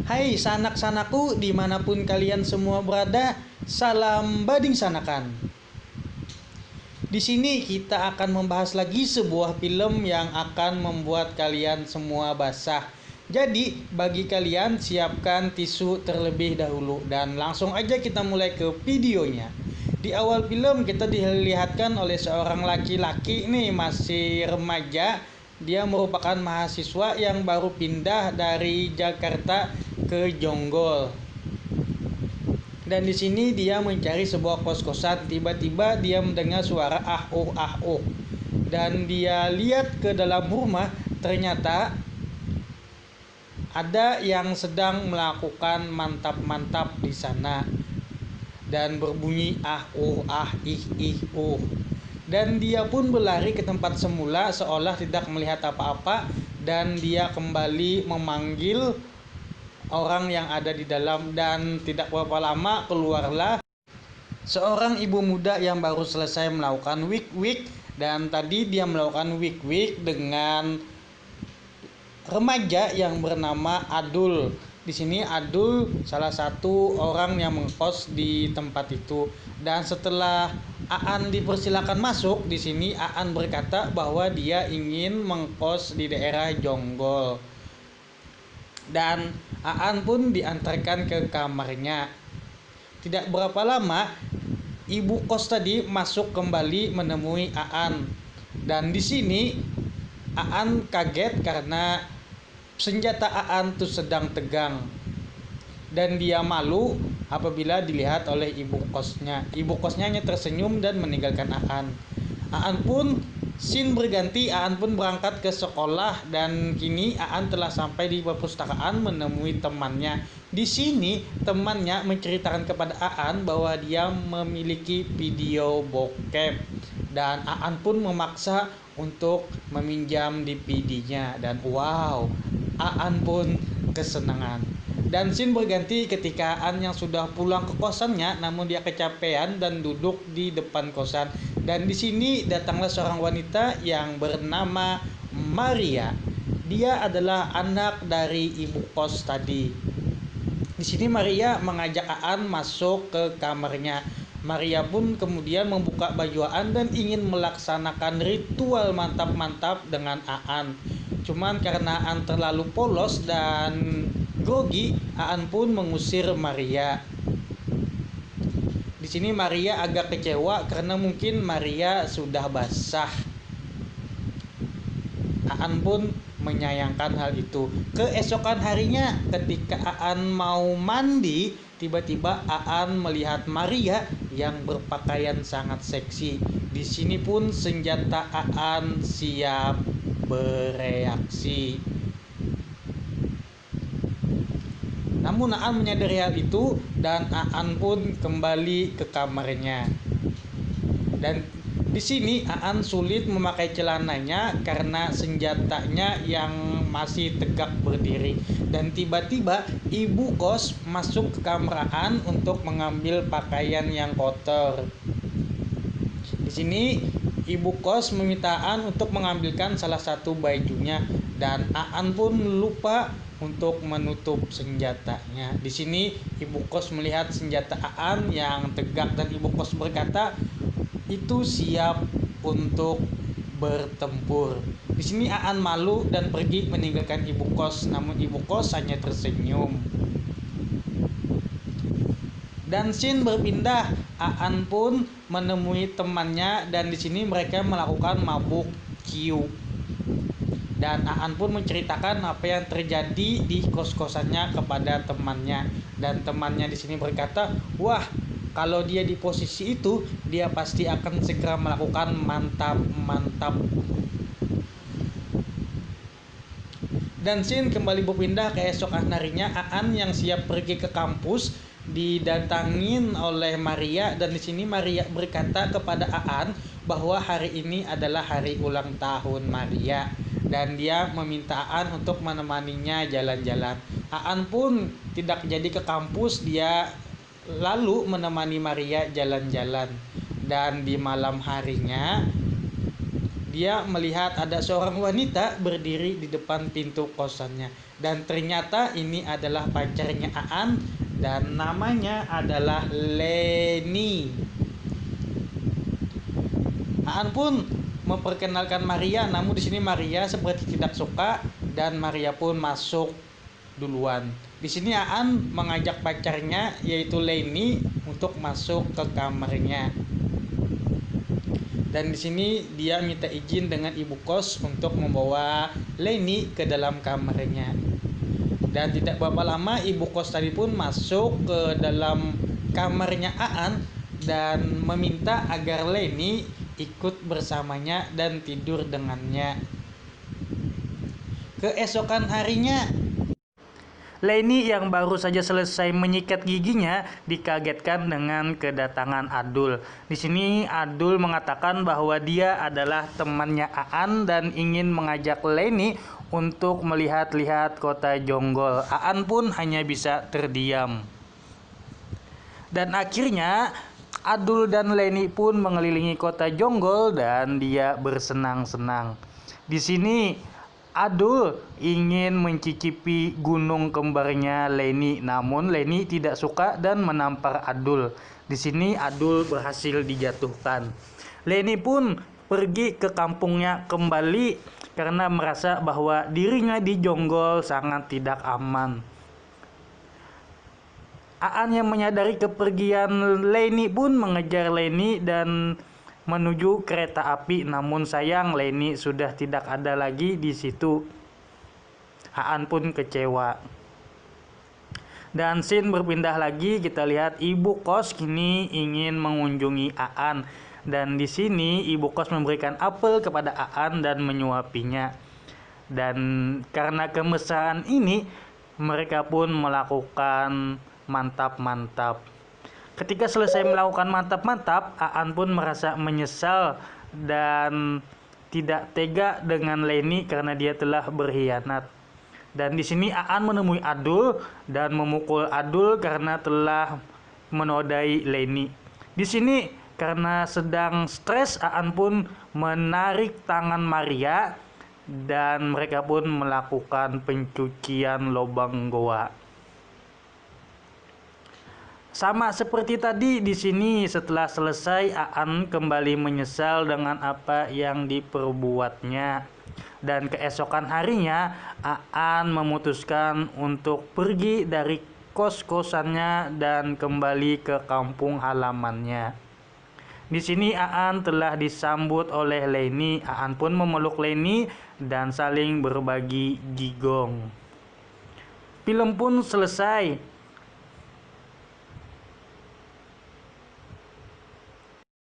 Hai sanak-sanaku dimanapun kalian semua berada, salam bading sanakan. Di sini kita akan membahas lagi sebuah film yang akan membuat kalian semua basah. Jadi bagi kalian siapkan tisu terlebih dahulu dan langsung aja kita mulai ke videonya. Di awal film kita dilihatkan oleh seorang laki-laki nih masih remaja. Dia merupakan mahasiswa yang baru pindah dari Jakarta ke Jonggol. Dan di sini dia mencari sebuah kos-kosan. Tiba-tiba dia mendengar suara ah oh. Dan dia lihat ke dalam rumah, ternyata ada yang sedang melakukan mantap-mantap di sana. Dan berbunyi ih oh. Dan dia pun berlari ke tempat semula seolah tidak melihat apa-apa, dan dia kembali memanggil orang yang ada di dalam, dan tidak berapa lama keluarlah seorang ibu muda yang baru selesai melakukan wik-wik. Dan tadi dia melakukan wik-wik dengan remaja yang bernama Adul. Di sini Adul salah satu orang yang mengkos di tempat itu. Dan setelah Aan dipersilakan masuk, di sini Aan berkata bahwa dia ingin mengkos di daerah Jonggol. Dan Aan pun diantarkan ke kamarnya. Tidak berapa lama ibu kos tadi masuk kembali menemui Aan. Dan di sini Aan kaget karena senjata Aan tuh sedang tegang. Dan dia malu apabila dilihat oleh ibu kosnya. Ibu kosnya hanya tersenyum dan meninggalkan Aan. Aan pun scene berganti, Aan pun berangkat ke sekolah, dan kini Aan telah sampai di perpustakaan menemui temannya. Di sini temannya menceritakan kepada Aan bahwa dia memiliki video bokep, dan Aan pun memaksa untuk meminjam DVD-nya. Dan wow, Aan pun kesenangan. Dan scene berganti ketika Aan yang sudah pulang ke kosannya, namun dia kecapean dan duduk di depan kosan. Dan di sini datanglah seorang wanita yang bernama Maria. Dia adalah anak dari ibu kos tadi. Di sini Maria mengajak Aan masuk ke kamarnya. Maria pun kemudian membuka baju Aan dan ingin melaksanakan ritual mantap-mantap dengan Aan. Cuman karena Aan terlalu polos dan grogi, Aan pun mengusir Maria. Di sini Maria agak kecewa karena mungkin Maria sudah basah. Aan pun menyayangkan hal itu. Keesokan harinya ketika Aan mau mandi, tiba-tiba Aan melihat Maria yang berpakaian sangat seksi. Di sini pun senjata Aan siap bereaksi. Namun Aan menyadari hal itu dan Aan pun kembali ke kamarnya. Dan di sini Aan sulit memakai celananya karena senjatanya yang masih tegak berdiri. Dan tiba-tiba ibu kos masuk ke kamar Aan untuk mengambil pakaian yang kotor. Di sini ibu kos meminta Aan untuk mengambilkan salah satu bajunya, dan Aan pun lupa untuk menutup senjatanya. Di sini ibu kos melihat senjata Aan yang tegak dan ibu kos berkata itu siap untuk bertempur. Di sini Aan malu dan pergi meninggalkan ibu kos, namun ibu kos hanya tersenyum. Dan scene berpindah, Aan pun menemui temannya, dan di sini mereka melakukan mabuk Q. Dan Aan pun menceritakan apa yang terjadi di kos-kosannya kepada temannya. Dan temannya di sini berkata, wah, kalau dia di posisi itu, dia pasti akan segera melakukan mantap-mantap. Dan scene kembali berpindah ke esokan harinya. Aan yang siap pergi ke kampus didatangin oleh Maria, dan di sini Maria berkata kepada Aan bahwa hari ini adalah hari ulang tahun Maria, dan dia meminta Aan untuk menemaninya jalan-jalan. Aan pun tidak jadi ke kampus, dia lalu menemani Maria jalan-jalan. Dan di malam harinya dia melihat ada seorang wanita berdiri di depan pintu kosannya. Dan ternyata ini adalah pacarnya Aan dan namanya adalah Leni. Aan pun memperkenalkan Maria, namun di sini Maria seperti tidak suka dan Maria pun masuk duluan. Di sini Aan mengajak pacarnya yaitu Leni untuk masuk ke kamarnya. Dan di sini dia minta izin dengan ibu kos untuk membawa Leni ke dalam kamarnya. Dan tidak berapa lama ibu kos tadi pun masuk ke dalam kamarnya Aan dan meminta agar Leni ikut bersamanya dan tidur dengannya. Keesokan harinya, Leni yang baru saja selesai menyikat giginya dikagetkan dengan kedatangan Adul. Di sini Adul mengatakan bahwa dia adalah temannya Aan dan ingin mengajak Leni untuk melihat-lihat kota Jonggol. Aan pun hanya bisa terdiam. Dan akhirnya Adul dan Leni pun mengelilingi kota Jonggol dan dia bersenang-senang. Di sini Adul ingin mencicipi gunung kembarnya Leni, namun Leni tidak suka dan menampar Adul. Di sini Adul berhasil dijatuhkan. Leni pun pergi ke kampungnya kembali karena merasa bahwa dirinya di Jonggol sangat tidak aman. Aan yang menyadari kepergian Leni pun mengejar Leni dan menuju kereta api, namun sayang Leni sudah tidak ada lagi di situ. Aan pun kecewa. Dan scene berpindah lagi, kita lihat ibu kos kini ingin mengunjungi Aan. Dan di sini ibu kos memberikan apel kepada Aan dan menyuapinya. Dan karena kemesraan ini, mereka pun melakukan mantap-mantap. Ketika selesai melakukan mantap-mantap, Aan pun merasa menyesal dan tidak tega dengan Leni karena dia telah berkhianat. Dan di sini Aan menemui Adul dan memukul Adul karena telah menodai Leni. Di sini karena sedang stres, Aan pun menarik tangan Maria dan mereka pun melakukan pencucian lubang goa. Sama seperti tadi, di sini setelah selesai Aan kembali menyesal dengan apa yang diperbuatnya. Dan keesokan harinya Aan memutuskan untuk pergi dari kos-kosannya dan kembali ke kampung halamannya. Di sini Aan telah disambut oleh Leni. Aan pun memeluk Leni dan saling berbagi gigong. Film pun selesai.